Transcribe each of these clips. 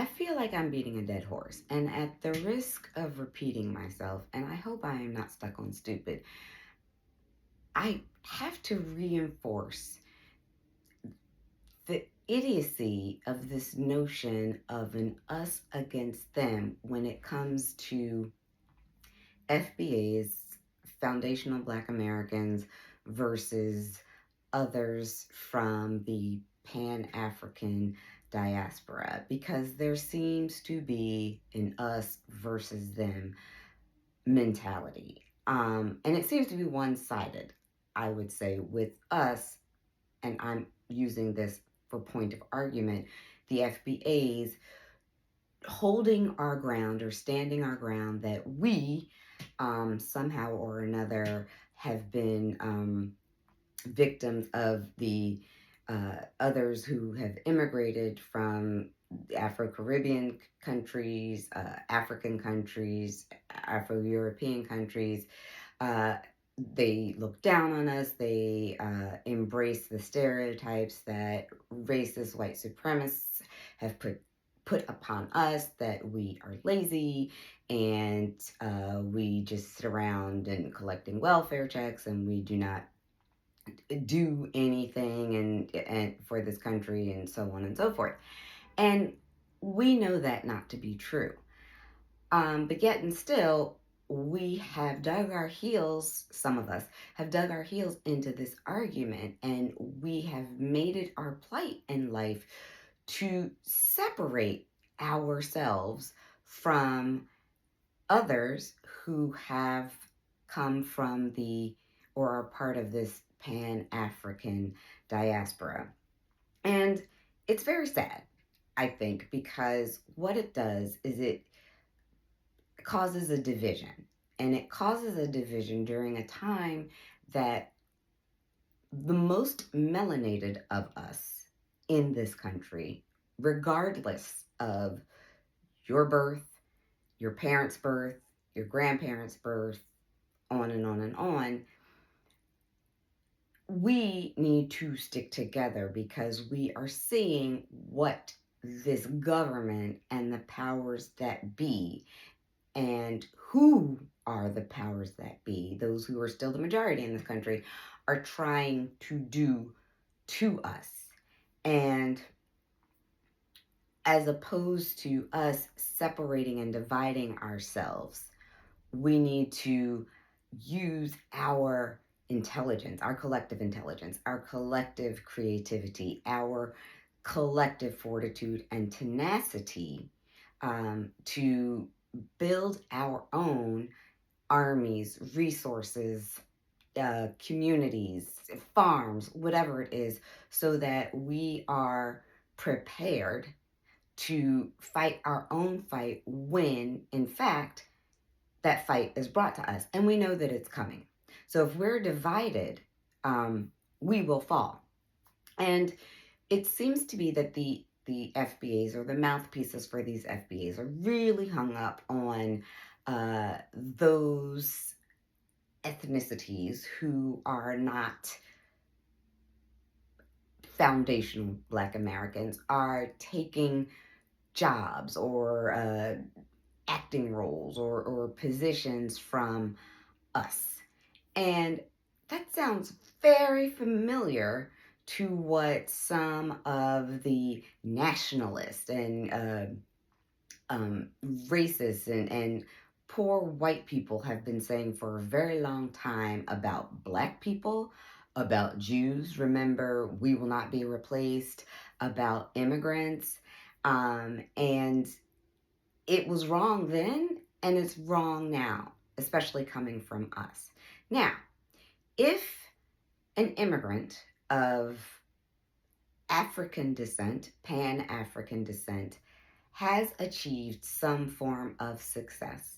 I feel like I'm beating a dead horse, and at the risk of repeating myself, and I hope I am not stuck on stupid, I have to reinforce the idiocy of this notion of an us against them when it comes to FBA's, foundational Black Americans, versus others from the Pan African diaspora, because there seems to be an us versus them mentality. And it seems to be one sided, I would say, with us, and I'm using this for point of argument, the FBA's holding our ground or standing our ground that we somehow or another have been victims of the others who have immigrated from Afro-Caribbean countries, African countries, Afro-European countries. Uh, they look down on us. They embrace the stereotypes that racist white supremacists have put upon us, that we are lazy and we just sit around and collecting welfare checks, and we do not do anything and for this country, and so on and so forth. And we know that not to be true. But yet and still, we have dug our heels, some of us have dug our heels into this argument, and we have made it our plight in life to separate ourselves from others who have come from the or are part of this Pan African diaspora. And it's very sad, I think, because what it does is it causes a division. And it causes a division during a time that the most melanated of us in this country, regardless of your birth, your parents' birth, your grandparents' birth, on and on and on, we need to stick together because we are seeing what this government and the powers that be, and who are the powers that be, those who are still the majority in this country, are trying to do to us. And as opposed to us separating and dividing ourselves, we need to use our intelligence, our collective creativity, our collective fortitude and tenacity to build our own armies, resources, communities, farms, whatever it is, so that we are prepared to fight our own fight when, in fact, that fight is brought to us. And we know that it's coming. So if we're divided, we will fall. And it seems to be that the FBAs, or the mouthpieces for these FBAs, are really hung up on those ethnicities who are not foundational Black Americans, are taking jobs or acting roles or positions from us. And that sounds very familiar to what some of the nationalists and racists and poor white people have been saying for a very long time about Black people, about Jews. Remember, we will not be replaced, about immigrants. And it was wrong then, and it's wrong now, especially coming from us. Now, if an immigrant of African descent, Pan African descent, has achieved some form of success,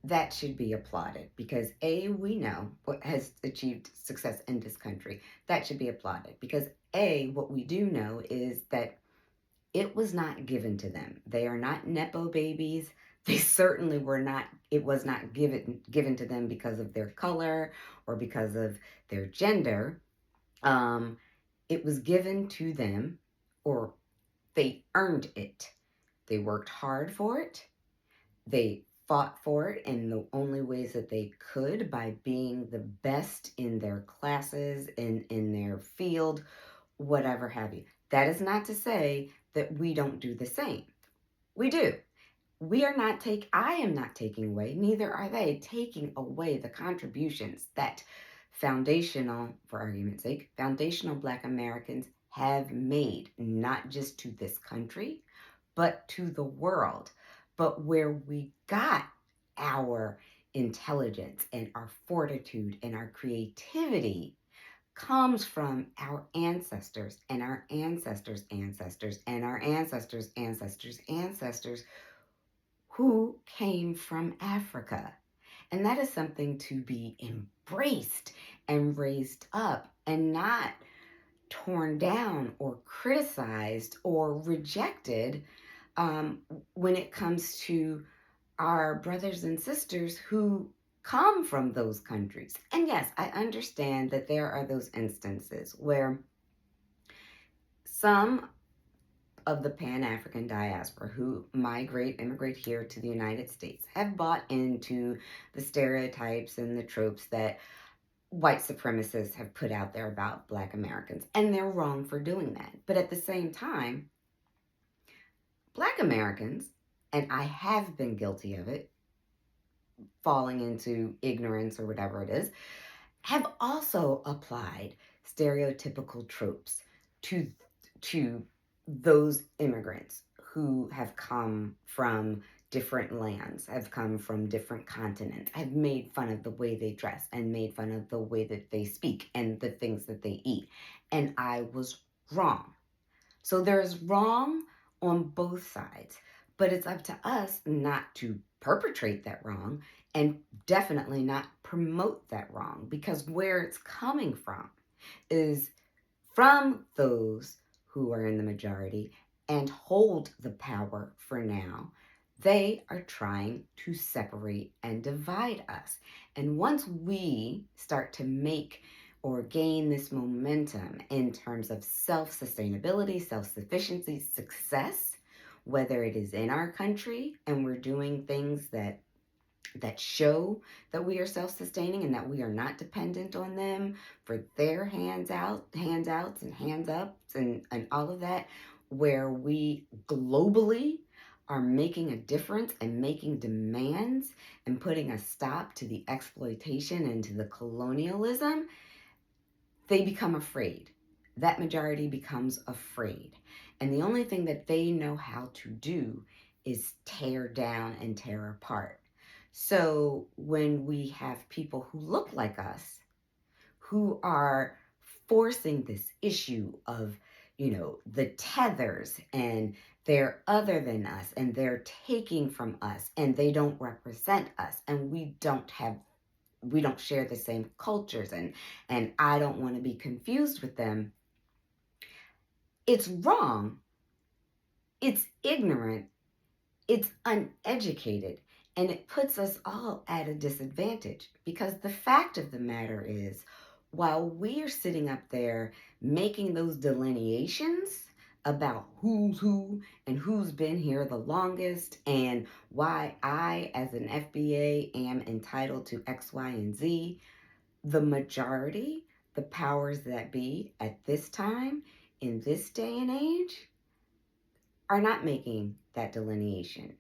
that should be applauded, because A, we know what has achieved success in this country. That should be applauded because A, what we do know is that it was not given to them. They are not Nepo babies. They certainly were not, it was not given to them because of their color or because of their gender. It was given to them, or they earned it, They worked hard for it. They fought for it in the only ways that they could by being the best in their classes, in their field, whatever have you. That is not to say that we don't do the same. We do. I am not taking away, neither are they taking away the contributions that foundational, for argument's sake, foundational Black Americans have made, not just to this country, but to the world. But where we got our intelligence and our fortitude and our creativity comes from our ancestors and our ancestors' ancestors and our ancestors' ancestors' ancestors who came from Africa. And that is something to be embraced and raised up and not torn down or criticized or rejected when it comes to our brothers and sisters who come from those countries. And yes, I understand that there are those instances where some of the Pan-African diaspora who immigrate here to the United States have bought into the stereotypes and the tropes that white supremacists have put out there about Black Americans. And they're wrong for doing that. But at the same time, Black Americans, and I have been guilty of it, falling into ignorance or whatever it is, have also applied stereotypical tropes to those immigrants who have come from different lands, have come from different continents, have made fun of the way they dress and made fun of the way that they speak and the things that they eat. And I was wrong. So there's wrong on both sides, but it's up to us not to perpetrate that wrong and definitely not promote that wrong, because where it's coming from is from those who are in the majority and hold the power for now. They are trying to separate and divide us. And once we start to make or gain this momentum in terms of self-sustainability, self-sufficiency, success, whether it is in our country and we're doing things that show that we are self-sustaining and that we are not dependent on them for their handouts and hands ups and all of that, where we globally are making a difference and making demands and putting a stop to the exploitation and to the colonialism, they become afraid. That majority becomes afraid. And the only thing that they know how to do is tear down and tear apart. So when we have people who look like us, who are forcing this issue of, the tethers, and they're other than us and they're taking from us and they don't represent us and we don't share the same cultures, and I don't want to be confused with them. It's wrong. It's ignorant. It's uneducated. And it puts us all at a disadvantage, because the fact of the matter is, while we're sitting up there making those delineations about who's who and who's been here the longest and why I, as an FBA, am entitled to X, Y, and Z, the majority, the powers that be at this time, in this day and age, are not making that delineation.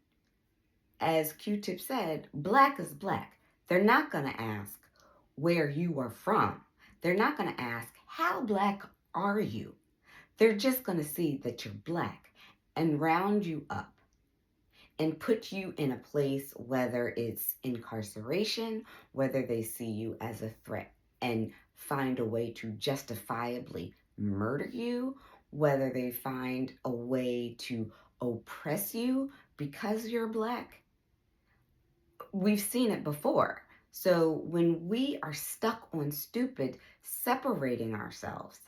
As Q-Tip said, Black is Black. They're not going to ask where you are from. They're not going to ask, how Black are you? They're just going to see that you're Black and round you up and put you in a place, whether it's incarceration, whether they see you as a threat, and find a way to justifiably murder you, whether they find a way to oppress you because you're Black. We've seen it before. So when we are stuck on stupid separating ourselves,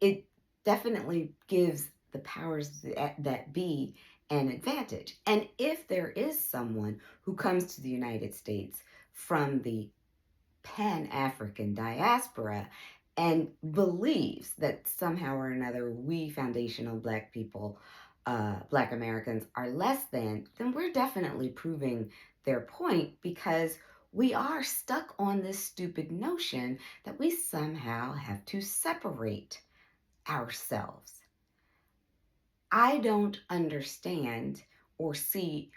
it definitely gives the powers that be an advantage. And if there is someone who comes to the United States from the Pan-African diaspora and believes that somehow or another we foundational Black people Black Americans are less than, then we're definitely proving their point, because we are stuck on this stupid notion that we somehow have to separate ourselves. I don't understand or see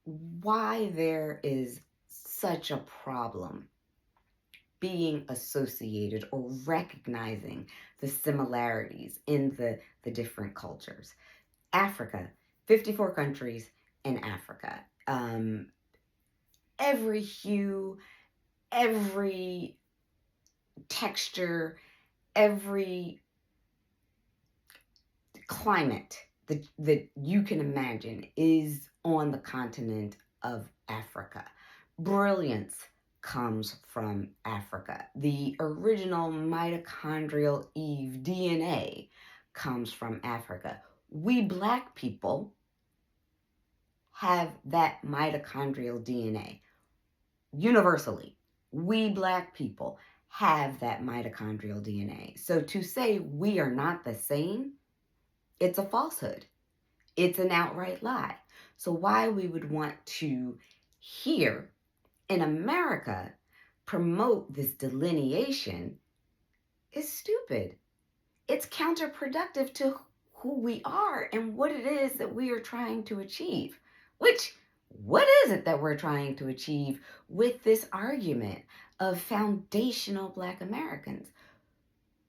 why there is such a problem being associated or recognizing the similarities in the different cultures. Africa, 54 countries in Africa. Every hue, every texture, every climate that you can imagine is on the continent of Africa. Brilliance comes from Africa. The original mitochondrial Eve DNA comes from Africa. We Black people have that mitochondrial DNA universally. We Black people have that mitochondrial DNA. So to say we are not the same, it's a falsehood. It's an outright lie. So why we would want to, here in America, promote this delineation is stupid. It's counterproductive to who we are and what it is that we are trying to achieve. What is it that we're trying to achieve with this argument of foundational Black Americans?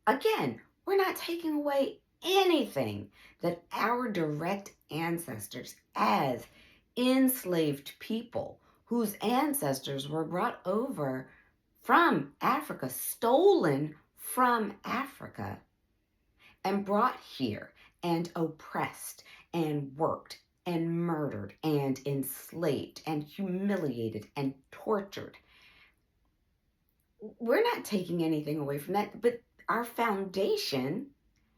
Again, we're not taking away anything that our direct ancestors, as enslaved people whose ancestors were brought over from Africa, stolen from Africa, and brought here and oppressed and worked and murdered and enslaved and humiliated and tortured. We're not taking anything away from that, but our foundation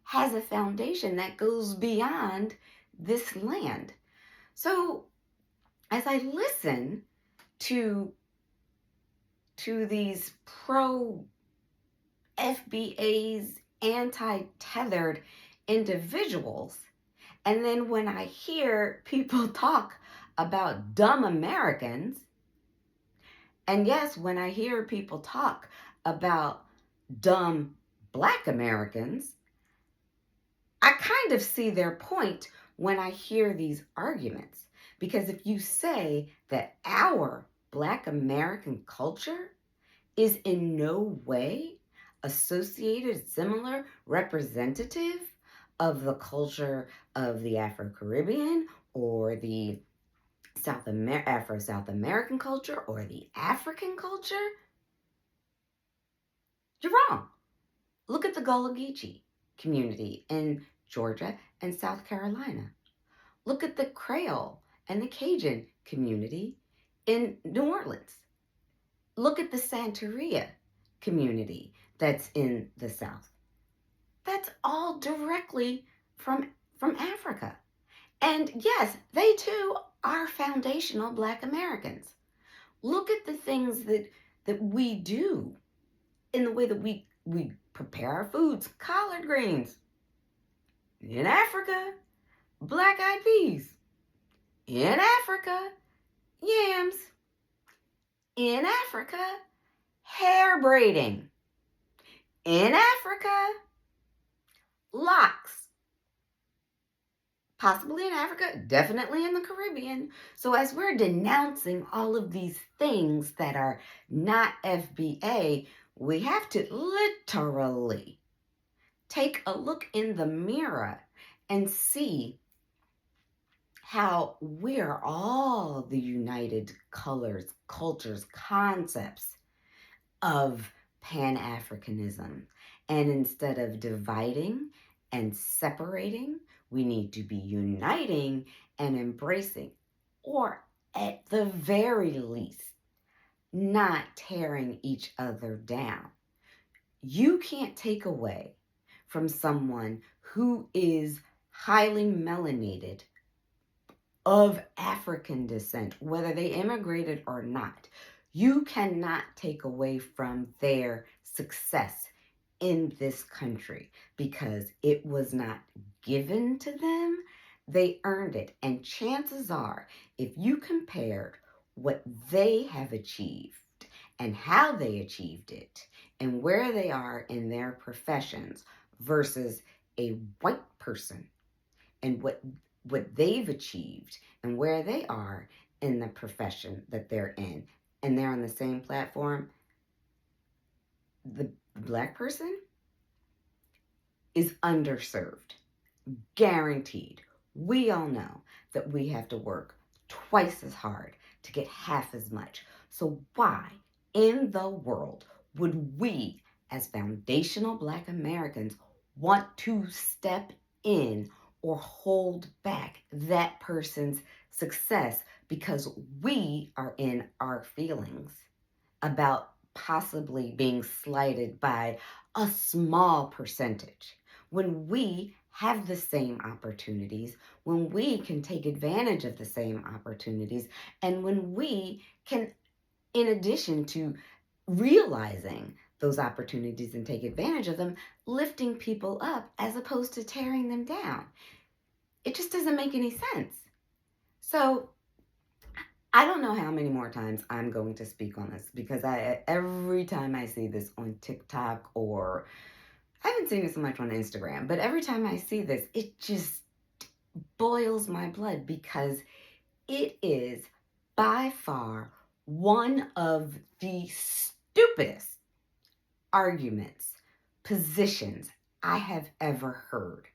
has a foundation that goes beyond this land. So as I listen to these pro FBA's anti-tethered individuals, and then when I hear people talk about dumb Americans, and yes, when I hear people talk about dumb Black Americans, I kind of see their point when I hear these arguments. Because if you say that our Black American culture is in no way associated, similar, representative of the culture of the Afro-Caribbean or the Afro-South American culture or the African culture, you're wrong. Look at the Gullah Geechee community in Georgia and South Carolina. Look at the Creole and the Cajun community in New Orleans. Look at the Santeria community that's in the South. That's all directly from Africa. And yes, they too are foundational Black Americans. Look at the things that we do in the way that we prepare our foods. Collard greens. In Africa, black-eyed peas. In Africa, yams. In Africa, hair braiding. In Africa, locks. Possibly in Africa, definitely in the Caribbean. So as we're denouncing all of these things that are not FBA, we have to literally take a look in the mirror and see how we're all the united colors, cultures, concepts of Pan-Africanism. And instead of dividing and separating, we need to be uniting and embracing, or at the very least, not tearing each other down. You can't take away from someone who is highly melanated of African descent, whether they immigrated or not. You cannot take away from their success in this country because it was not given to them. They earned it. And chances are, if you compared what they have achieved and how they achieved it and where they are in their professions versus a white person and what they've achieved and where they are in the profession that they're in, and they're on the same platform, the black person is underserved. Guaranteed. We all know that we have to work twice as hard to get half as much. So why in the world would we, as foundational Black Americans, want to step in or hold back that person's success because we are in our feelings about possibly being slighted by a small percentage when we have the same opportunities, when we can take advantage of the same opportunities, and when we can, in addition to realizing those opportunities and take advantage of them, lifting people up as opposed to tearing them down. It just doesn't make any sense. So I don't know how many more times I'm going to speak on this because every time I see this on TikTok, or I haven't seen it so much on Instagram, but every time I see this, it just boils my blood because it is by far one of the stupidest arguments, positions I have ever heard.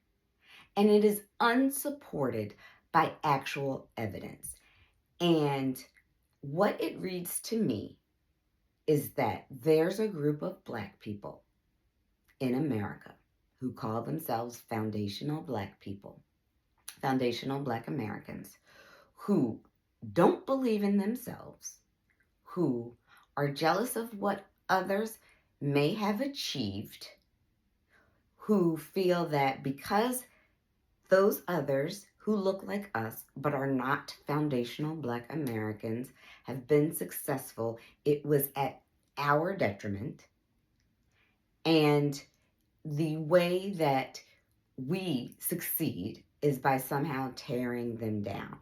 And it is unsupported by actual evidence. And what it reads to me is that there's a group of Black people in America who call themselves foundational Black people, foundational Black Americans, who don't believe in themselves, who are jealous of what others may have achieved, who feel that because those others who look like us but are not foundational Black Americans have been successful, it was at our detriment. And the way that we succeed is by somehow tearing them down.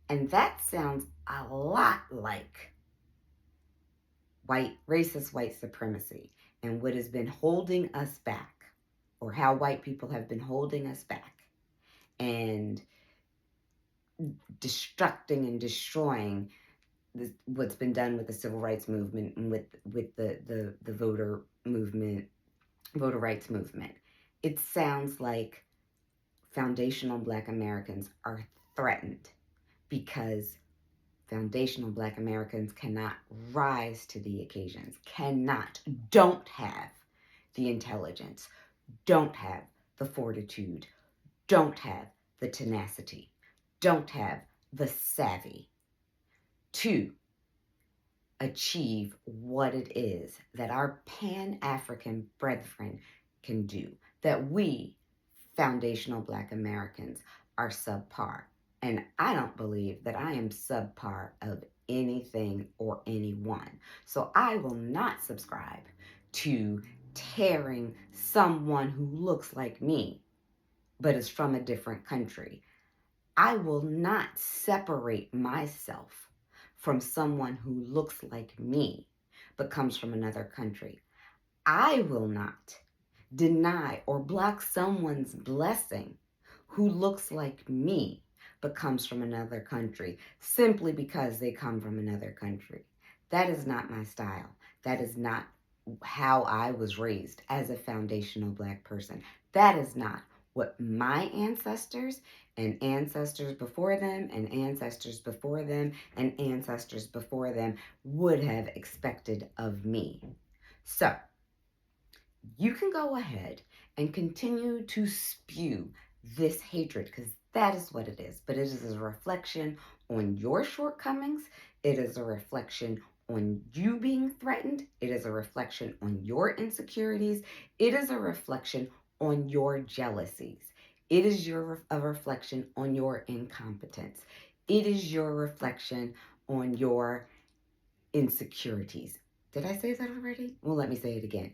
And that sounds a lot like racist white supremacy and what has been holding us back, or how white people have been holding us back and destructing and destroying what's been done with the civil rights movement and with the voter rights movement. It sounds like foundational Black Americans are threatened because foundational Black Americans cannot rise to the occasions, don't have the intelligence, don't have the fortitude, don't have the tenacity, don't have the savvy to achieve what it is that our Pan-African brethren can do, that we, foundational Black Americans, are subpar. And I don't believe that I am subpar of anything or anyone. So I will not subscribe to tearing someone who looks like me but is from a different country. I will not separate myself from someone who looks like me but comes from another country. I will not deny or block someone's blessing who looks like me but comes from another country simply because they come from another country. That is not my style. That is not how I was raised as a foundational Black person. That is not what my ancestors and ancestors before them and ancestors before them and ancestors before them would have expected of me. So, you can go ahead and continue to spew this hatred because that is what it is. But it is a reflection on your shortcomings. It is a reflection on you being threatened. It is a reflection on your insecurities. It is a reflection on your jealousies. It is a reflection on your incompetence. It is your reflection on your insecurities. Did I say that already? Well, let me say it again.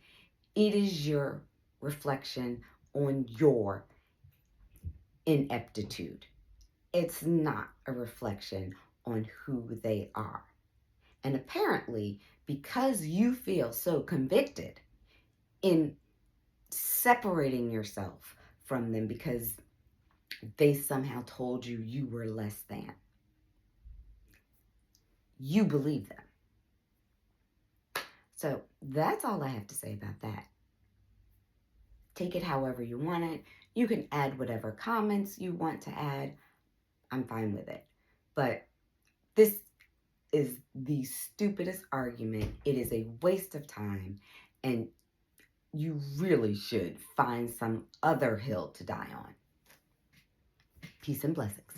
It is your reflection on your ineptitude. It's not a reflection on who they are. And apparently, because you feel so convicted in separating yourself from them because they somehow told you you were less than, you believe them. So that's all I have to say about that. Take it however you want it. You can add whatever comments you want to add. I'm fine with it. But this is the stupidest argument. It is a waste of time. And you really should find some other hill to die on. Peace and blessings.